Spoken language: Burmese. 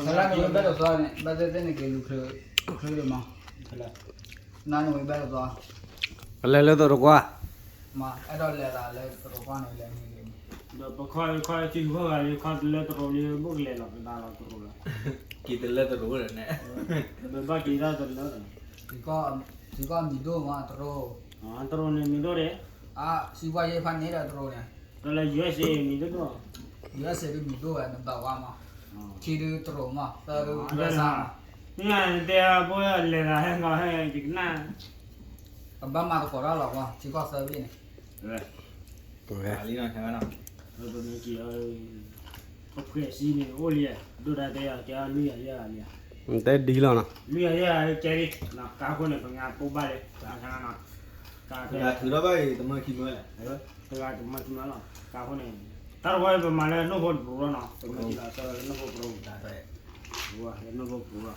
Saranno un bello fare, vedete che credo ma non è bello fare, လဲလဲတော့ကွာ ma è da lei la lei però qua non è lei. တော့ခွာချီခွာကလေးခွာလက်တော်လေးဘုတ်လဲတော့ဒါတော့တော်လား กี่ตะเล็ดตะรู้เลยเนี่ย ဘယ်ဘာကြီးသားတယ်နော် Si qua mi do ma tro အာတော်နေမီတော့တယ် si qua ye fa nera tro ne. တော်လည်း USA မီတော့ Io se mi do è da qua ma. Ci do tro ma, da do ဒါ sa. ငါတရားပေါ်ရလဲတာဟဲ့ငါဟဲ့ဒီကနာ Ba ma to qua la qua, si qua sa bene. อาลีน่ะใช่มั้ยเนาะ တော့ဒီကြီးโอเคစီနေအိုလီဒူဒါတရားကြာလူရရရ တဲဒီလောနော် လူရရကျဲရီနာကာခွနဲ့ပညာပုတ်ပါလေကာခနာနာကာခဲ ถือတော့ไปตะมะขี้มื้อแหละ တရားကမှတ်မှလားကာခွနဲ့တော်ဘယ်ပမာလဲနှုတ်ဖို့ပူရောနော်ပမာကြီးလာတော်နှုတ်ဖို့ပူ ได้ ဟိုကနှုတ်ဖို့ပူရော